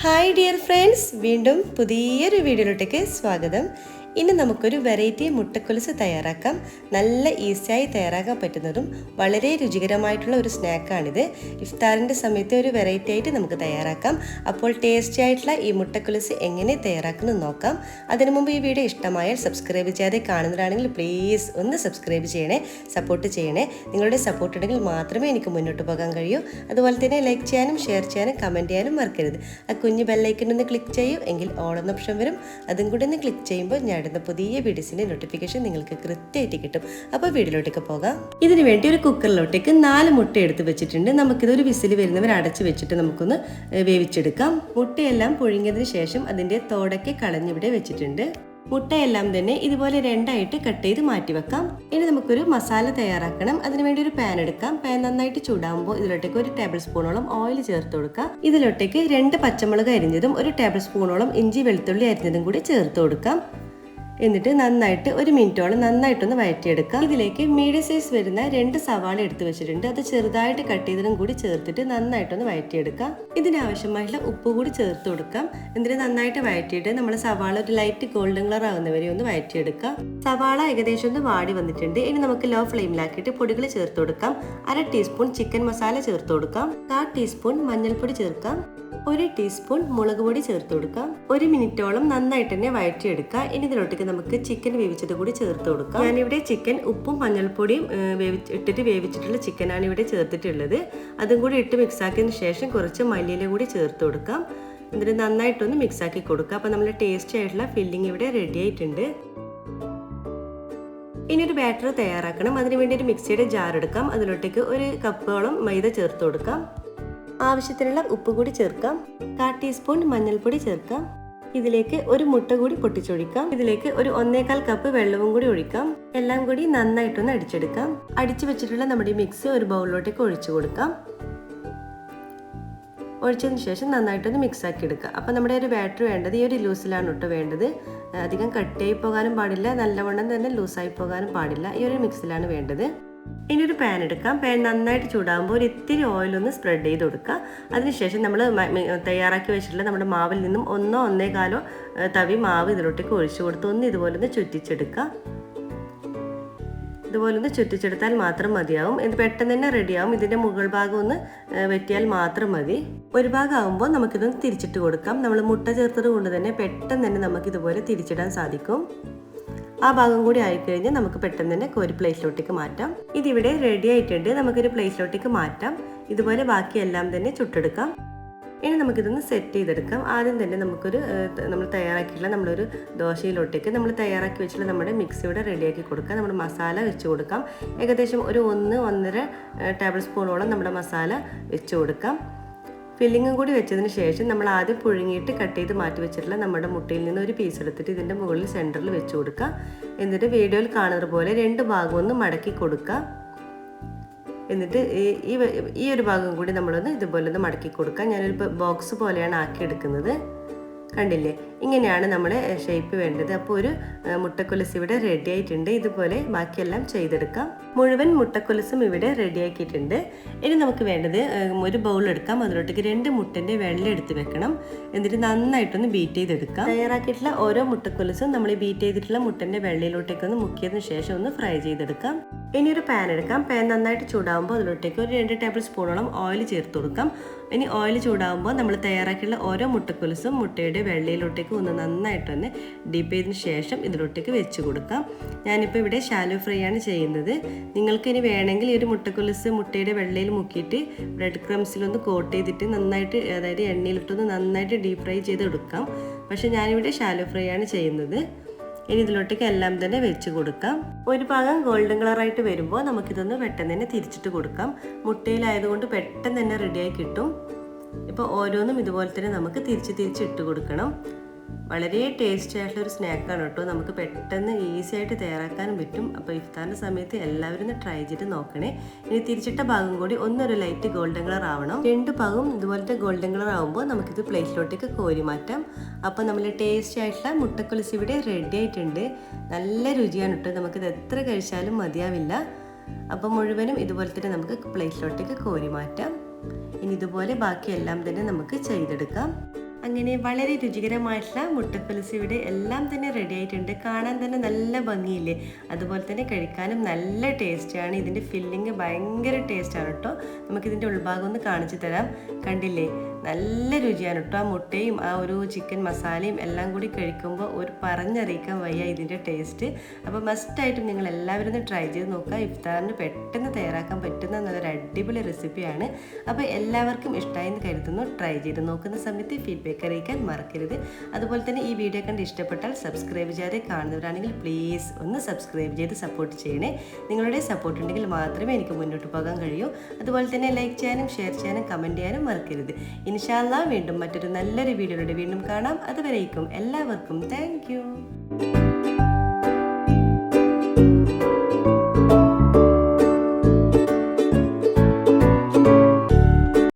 Hi dear friends, വീണ്ടും പുതിയൊരു വീഡിയോയിലോട്ടേക്ക് സ്വാഗതം. ഇനി നമുക്കൊരു വെറൈറ്റി മുട്ടക്കൊലുസ് തയ്യാറാക്കാം. നല്ല ഈസിയായി തയ്യാറാക്കാൻ പറ്റുന്നതും വളരെ രുചികരമായിട്ടുള്ള ഒരു സ്നാക്കാണിത്. ഇഫ്താറിൻ്റെ സമയത്ത് ഒരു വെറൈറ്റി ആയിട്ട് നമുക്ക് തയ്യാറാക്കാം. അപ്പോൾ ടേസ്റ്റി ആയിട്ടുള്ള ഈ മുട്ടക്കൊലുസ് എങ്ങനെ തയ്യാറാക്കുന്നത് നോക്കാം. അതിനു മുമ്പ് ഈ വീഡിയോ ഇഷ്ടമായാൽ സബ്സ്ക്രൈബ് ചെയ്യാതെ കാണുന്നതാണെങ്കിൽ പ്ലീസ് ഒന്ന് സബ്സ്ക്രൈബ് ചെയ്യണേ, സപ്പോർട്ട് ചെയ്യണേ. നിങ്ങളുടെ സപ്പോർട്ട് ഉണ്ടെങ്കിൽ മാത്രമേ എനിക്ക് മുന്നോട്ട് പോകാൻ കഴിയൂ. അതുപോലെ തന്നെ ലൈക്ക് ചെയ്യാനും ഷെയർ ചെയ്യാനും കമൻറ്റ് ചെയ്യാനും മറക്കരുത്. ആ കുഞ്ഞ് ബെല്ലൈക്കൺ ഒന്ന് ക്ലിക്ക് ചെയ്യൂ, എങ്കിൽ ഓൾ എന്ന ഓപ്ഷൻ വരും. അതും കൂടി ഒന്ന് ക്ലിക്ക് ചെയ്യുമ്പോൾ ഞാൻ ഇടുന്ന പുതിയ വീഡിയോസിൻ്റെ നോട്ടിഫിക്കേഷൻ നിങ്ങൾക്ക് കൃത്യമായിട്ട് കിട്ടും. അപ്പോൾ വീഡിയോയിലോട്ടേക്ക് പോകാം. ഇതിനു വേണ്ടി ഒരു കുക്കറിലോട്ടേക്ക് 4 മുട്ട എടുത്ത് വെച്ചിട്ടുണ്ട്. നമുക്കിതൊരു വിസിൽ വരുന്നവർ അടച്ച് വെച്ചിട്ട് നമുക്കൊന്ന് വേവിച്ചെടുക്കാം. മുട്ടയെല്ലാം പുഴുങ്ങിയതിന് ശേഷം അതിൻ്റെ തോടൊക്കെ കളഞ്ഞിവിടെ വെച്ചിട്ടുണ്ട്. മുട്ടയെല്ലാം തന്നെ ഇതുപോലെ 2ആയിട്ട് കട്ട് ചെയ്ത് മാറ്റി വെക്കാം. ഇനി നമുക്കൊരു മസാല തയ്യാറാക്കണം. അതിനുവേണ്ടി ഒരു പാൻ എടുക്കാം. പാൻ നന്നായിട്ട് ചൂടാകുമ്പോൾ ഇതിലോട്ടേക്ക് 1 ടേബിൾ സ്പൂണോളം ഓയിൽ ചേർത്ത് കൊടുക്കാം. ഇതിലോട്ടേക്ക് 2 പച്ചമുളക് അരിഞ്ഞതും 1 ടേബിൾ സ്പൂണോളം ഇഞ്ചി വെളുത്തുള്ളി അരിഞ്ഞതും കൂടി ചേർത്ത് കൊടുക്കാം. എന്നിട്ട് നന്നായിട്ട് 1 മിനിറ്റോളം നന്നായിട്ടൊന്ന് വഴറ്റിയെടുക്കാം. ഇതിലേക്ക് മീഡിയം സൈസ് വരുന്ന 2 സവാള എടുത്ത് വെച്ചിട്ടുണ്ട്. അത് ചെറുതായിട്ട് കട്ട് ചെയ്തതും കൂടി ചേർത്തിട്ട് നന്നായിട്ടൊന്ന് വഴറ്റിയെടുക്കാം. ഇതിനാവശ്യമായിട്ടുള്ള ഉപ്പ് കൂടി ചേർത്ത് കൊടുക്കാം. എന്നിട്ട് നന്നായിട്ട് വഴറ്റിയിട്ട് നമ്മൾ സവാള ഒരു ലൈറ്റ് ഗോൾഡൻ കളർ ആകുന്നവരെ ഒന്ന് വഴറ്റിയെടുക്കാം. സവാള ഏകദേശം ഒന്ന് വാടി വന്നിട്ടുണ്ട്. ഇനി നമുക്ക് ലോ ഫ്ലെയിമിലാക്കിയിട്ട് പൊടികൾ ചേർത്ത് കൊടുക്കാം. 1/2 ടീസ്പൂൺ ചിക്കൻ മസാല ചേർത്ത് കൊടുക്കാം. 1/4 ടീസ്പൂൺ മഞ്ഞൾപ്പൊടി ചേർക്കാം. 1 ടീസ്പൂൺ മുളക് പൊടി ചേർത്ത് കൊടുക്കാം. 1 മിനിറ്റോളം നന്നായിട്ട് തന്നെ വഴറ്റിയെടുക്കാം. ഇനി ഇതിലോട്ടേക്ക് നമുക്ക് ചിക്കൻ വേവിച്ചത് കൂടി ചേർത്ത് കൊടുക്കാം. ഞാനിവിടെ ചിക്കൻ ഉപ്പും മഞ്ഞൾപ്പൊടിയും ഇട്ടിട്ട് വേവിച്ചിട്ടുള്ള ചിക്കനാണ് ഇവിടെ ചേർത്തിട്ടുള്ളത്. അതും കൂടി ഇട്ട് മിക്സ് ആക്കിയതിന് ശേഷം കുറച്ച് മല്ലിയില കൂടി ചേർത്ത് കൊടുക്കാം. എന്നിട്ട് നന്നായിട്ടൊന്ന് മിക്സ് ആക്കി കൊടുക്കാം. അപ്പോൾ നമ്മുടെ ടേസ്റ്റി ആയിട്ടുള്ള ഫില്ലിംഗ് ഇവിടെ റെഡി ആയിട്ടുണ്ട്. ഇനി ഒരു ബാറ്റർ തയ്യാറാക്കണം. അതിനുവേണ്ടി ഒരു മിക്സിയുടെ ജാർ എടുക്കാം. അതിലോട്ടേക്ക് 1 കപ്പോളം മൈദ ചേർത്ത് കൊടുക്കാം. ആവശ്യത്തിനുള്ള ഉപ്പ് കൂടി ചേർക്കാം. 1/4 ടീസ്പൂൺ മഞ്ഞൾപ്പൊടി ചേർക്കാം. ഇതിലേക്ക് 1 മുട്ട കൂടി പൊട്ടിച്ചൊഴിക്കാം. ഇതിലേക്ക് 1.25 കപ്പ് വെള്ളവും കൂടി ഒഴിക്കാം. എല്ലാം കൂടി നന്നായിട്ടൊന്ന് അടിച്ചെടുക്കാം. അടിച്ചു വെച്ചിട്ടുള്ള നമ്മുടെ മിക്സ് ഒരു ബൗളിലോട്ടേക്ക് ഒഴിച്ചു കൊടുക്കാം. ഒഴിച്ചതിന് ശേഷം നന്നായിട്ടൊന്ന് മിക്സ് ആക്കി എടുക്കുക. അപ്പോൾ നമ്മുടെ ഒരു ബാറ്റർ വേണ്ടത് ഈ ഒരു ലൂസിലാണ് കേട്ടോ വേണ്ടത്. അധികം കട്ടായി പോകാനും പാടില്ല, നല്ലവണ്ണം തന്നെ ലൂസായി പോകാനും പാടില്ല. ഈ ഒരു മിക്സിലാണ് വേണ്ടത്. ഇനി ഒരു പാൻ എടുക്കാം. പാൻ നന്നായിട്ട് ചൂടാകുമ്പോൾ ഒരു ഇത്തിരി ഓയിലൊന്ന് സ്പ്രെഡ് ചെയ്ത് കൊടുക്കുക. അതിനുശേഷം നമ്മൾ തയ്യാറാക്കി വെച്ചിട്ടുള്ള നമ്മുടെ മാവിൽ നിന്നും 1-1.25 തവി മാവ് ഇതിലോട്ടേക്ക് ഒഴിച്ചു കൊടുത്ത് ഒന്ന് ഇതുപോലെ ഒന്ന് ചുറ്റിച്ചെടുക്കുക. ഇതുപോലെ ഒന്ന് ചുറ്റിച്ചെടുത്താൽ മാത്രം മതിയാവും. ഇത് പെട്ടെന്ന് തന്നെ റെഡിയാവും. ഇതിൻ്റെ മുകൾ ഭാഗം ഒന്ന് വെട്ടിയാൽ മാത്രം മതി. ഒരു ഭാഗം ആകുമ്പോൾ നമുക്കിതൊന്ന് തിരിച്ചിട്ട് കൊടുക്കാം. നമ്മൾ മുട്ട ചേർത്തത് കൊണ്ട് തന്നെ പെട്ടെന്ന് തന്നെ നമുക്കിതുപോലെ തിരിച്ചിടാൻ സാധിക്കും. ആ ഭാഗം കൂടി ആയിക്കഴിഞ്ഞാൽ നമുക്ക് പെട്ടെന്ന് തന്നെ ഒരു പ്ലേറ്റിലോട്ടേക്ക് മാറ്റാം. ഇതിവിടെ റെഡി ആയിട്ടുണ്ട്. നമുക്കൊരു പ്ലേറ്റിലോട്ടേക്ക് മാറ്റാം. ഇതുപോലെ ബാക്കിയെല്ലാം തന്നെ ചുട്ടെടുക്കാം. ഇനി നമുക്കിതൊന്ന് സെറ്റ് ചെയ്തെടുക്കാം. ആദ്യം തന്നെ നമ്മൾ തയ്യാറാക്കിയിട്ടുള്ള നമ്മളൊരു ദോശയിലോട്ടേക്ക് നമ്മൾ തയ്യാറാക്കി വെച്ചിട്ടുള്ള നമ്മുടെ മിക്സ് ഇവിടെ റെഡിയാക്കി കൊടുക്കാം. നമ്മുടെ മസാല വെച്ച് കൊടുക്കാം. ഏകദേശം ഒരു 1-1.5 ടേബിൾ സ്പൂണോളം നമ്മുടെ മസാല വെച്ച് കൊടുക്കാം. ഫില്ലിങ്ങും കൂടി വെച്ചതിന് ശേഷം നമ്മൾ ആദ്യം പുഴുങ്ങിയിട്ട് കട്ട് ചെയ്ത് മാറ്റി വെച്ചിട്ടുള്ള നമ്മുടെ മുട്ടയിൽ നിന്ന് ഒരു പീസ് എടുത്തിട്ട് ഇതിൻ്റെ മുകളിൽ സെൻറ്ററിൽ വെച്ച് കൊടുക്കുക. എന്നിട്ട് വീഡിയോയിൽ കാണുന്നത് പോലെ 2 ഭാഗം ഒന്ന് മടക്കി കൊടുക്കുക. എന്നിട്ട് ഈ ഒരു ഭാഗം കൂടി നമ്മളൊന്ന് ഇതുപോലെ ഒന്ന് മടക്കി കൊടുക്കുക. ഞാനൊരു ബോക്സ് പോലെയാണ് ആക്കിയെടുക്കുന്നത്. കണ്ടില്ലേ, ഇങ്ങനെയാണ് നമ്മുടെ ഷേപ്പ് വേണ്ടത്. അപ്പോൾ ഒരു മുട്ടക്കൊലുസ് ഇവിടെ റെഡി ആയിട്ടുണ്ട്. ഇതുപോലെ ബാക്കിയെല്ലാം ചെയ്തെടുക്കാം. മുഴുവൻ മുട്ടക്കൊലുസും ഇവിടെ റെഡി ആക്കിയിട്ടുണ്ട്. ഇനി നമുക്ക് വേണ്ടത് ഒരു ബൗൾ എടുക്കാം. അതിലോട്ടേക്ക് 2 മുട്ടൻ്റെ വെള്ളം എടുത്ത് വെക്കണം. എന്നിട്ട് നന്നായിട്ടൊന്ന് ബീറ്റ് ചെയ്തെടുക്കാം. തയ്യാറാക്കിയിട്ടുള്ള ഓരോ മുട്ടക്കൊലുസും നമ്മൾ ബീറ്റ് ചെയ്തിട്ടുള്ള മുട്ടൻ്റെ വെള്ളയിലോട്ടേക്കൊന്ന് മുക്കിയതിന് ശേഷം ഒന്ന് ഫ്രൈ ചെയ്തെടുക്കാം. ഇനി ഒരു പാൻ എടുക്കാം. പാൻ നന്നായിട്ട് ചൂടാകുമ്പോൾ അതിലോട്ടേക്ക് ഒരു 2 ടേബിൾ സ്പൂണോളം ഓയിൽ ചേർത്ത് കൊടുക്കാം. ഇനി ഓയിൽ ചൂടാകുമ്പോൾ നമ്മൾ തയ്യാറാക്കിയുള്ള ഓരോ മുട്ടക്കൊലുസും മുട്ടയുടെ വെള്ളയിലോട്ടേക്ക് ഒന്ന് നന്നായിട്ടൊന്ന് ഡീപ്പ് ചെയ്തതിന് ശേഷം ഇതിലോട്ടേക്ക് വെച്ച് കൊടുക്കാം. ഞാനിപ്പോൾ ഇവിടെ ഷാലോ ഫ്രൈ ആണ് ചെയ്യുന്നത്. നിങ്ങൾക്ക് ഇനി വേണമെങ്കിൽ ഈ ഒരു മുട്ടക്കൊലുസ് മുട്ടയുടെ വെള്ളയിൽ മുക്കിയിട്ട് ബ്രെഡ് ക്രംസിലൊന്ന് കോട്ട് ചെയ്തിട്ട് നന്നായിട്ട്, അതായത് എണ്ണയിലിട്ടൊന്ന് നന്നായിട്ട് ഡീപ്പ് ഫ്രൈ ചെയ്തെടുക്കാം. പക്ഷേ ഞാനിവിടെ ഷാലോ ഫ്രൈ ആണ് ചെയ്യുന്നത്. ഇനി ഇതിലോട്ടേക്ക് എല്ലാം തന്നെ വെച്ച് കൊടുക്കാം. ഒരു ഭാഗം ഗോൾഡൻ കളറായിട്ട് വരുമ്പോൾ നമുക്കിതൊന്ന് പെട്ടെന്ന് തന്നെ തിരിച്ചിട്ട് കൊടുക്കാം. മുട്ടയിലായതുകൊണ്ട് പെട്ടെന്ന് തന്നെ റെഡിയായി കിട്ടും. ഇപ്പോൾ ഓരോന്നും ഇതുപോലെ തന്നെ നമുക്ക് തിരിച്ച് ഇട്ട് കൊടുക്കണം. വളരെ ടേസ്റ്റി ആയിട്ടുള്ള ഒരു സ്നാക്കാണ് കേട്ടോ. നമുക്ക് പെട്ടെന്ന് ഈസി ആയിട്ട് തയ്യാറാക്കാനും പറ്റും. അപ്പോൾ ഇഫ്താറിൻ്റെ സമയത്ത് എല്ലാവരും ഒന്ന് ട്രൈ ചെയ്ത് നോക്കണേ. ഇനി തിരിച്ചിട്ട ഭാഗം കൂടി ഒന്നൊരു ലൈറ്റ് ഗോൾഡൻ കളർ ആവണം. 2 ഭാഗവും ഇതുപോലത്തെ ഗോൾഡൻ കളർ ആകുമ്പോൾ നമുക്കിത് പ്ലേറ്റിലോട്ടേക്ക് കോരി മാറ്റാം. അപ്പോൾ നമ്മൾ ടേസ്റ്റി ആയിട്ടുള്ള മുട്ടക്കൊലുസ് ഇവിടെ റെഡി ആയിട്ടുണ്ട്. നല്ല രുചിയാണ് കേട്ടോ. നമുക്കിത് എത്ര കഴിച്ചാലും മതിയാവില്ല. അപ്പോൾ മുഴുവനും ഇതുപോലെ തന്നെ നമുക്ക് പ്ലേറ്റിലോട്ടേക്ക് കോരി മാറ്റാം. ഇനി ഇതുപോലെ ബാക്കിയെല്ലാം തന്നെ നമുക്ക് ചെയ്തെടുക്കാം. അങ്ങനെ വളരെ രുചികരമായിട്ടുള്ള മുട്ടക്കൊലുസ് ഇവിടെ എല്ലാം തന്നെ റെഡി ആയിട്ടുണ്ട്. കാണാൻ തന്നെ നല്ല ഭംഗിയില്ലേ, അതുപോലെ തന്നെ കഴിക്കാനും നല്ല ടേസ്റ്റാണ്. ഇതിൻ്റെ ഫില്ലിങ് ഭയങ്കര ടേസ്റ്റാണ് കേട്ടോ. നമുക്കിതിൻ്റെ ഉൾഭാഗം ഒന്ന് കാണിച്ചു തരാം. കണ്ടില്ലേ, നല്ല രുചിയാണ് കേട്ടോ. ആ മുട്ടയും ആ ഒരു ചിക്കൻ മസാലയും എല്ലാം കൂടി കഴിക്കുമ്പോൾ ഒരു പറഞ്ഞറിയിക്കാൻ വയ്യ ഇതിൻ്റെ ടേസ്റ്റ്. അപ്പോൾ മസ്റ്റായിട്ടും നിങ്ങൾ എല്ലാവരും ഒന്ന് ട്രൈ ചെയ്ത് നോക്കുക. ഇഫ്താറിന് പെട്ടെന്ന് തയ്യാറാക്കാൻ പറ്റുന്ന നല്ലൊരു അടിപൊളി റെസിപ്പിയാണ്. അപ്പോൾ എല്ലാവർക്കും ഇഷ്ടമായി എന്ന് കരുതുന്നു. ട്രൈ ചെയ്ത് നോക്കുന്ന സമയത്ത് ഫീഡ്ബാക്ക് അറിയിക്കാൻ മറക്കരുത്. അതുപോലെ തന്നെ ഈ വീഡിയോ കണ്ട് ഇഷ്ടപ്പെട്ടാൽ സബ്സ്ക്രൈബ് ചെയ്യാതെ കാണുന്നവരാണെങ്കിൽ പ്ലീസ് ഒന്ന് സബ്സ്ക്രൈബ് ചെയ്ത് സപ്പോർട്ട് ചെയ്യണേ. നിങ്ങളുടെ സപ്പോർട്ട് ഉണ്ടെങ്കിൽ മാത്രമേ എനിക്ക് മുന്നോട്ട് പോകാൻ കഴിയൂ. അതുപോലെ തന്നെ ലൈക്ക് ചെയ്യാനും ഷെയർ ചെയ്യാനും കമൻറ്റ് ചെയ്യാനും മറക്കരുത്. ഇൻഷാ അല്ലാഹ് വീണ്ടും മറ്റൊരു നല്ലൊരു വീഡിയോയിലൂടെ വീണ്ടും കാണാം. അതുവരേക്കും എല്ലാവർക്കും താങ്ക് യു.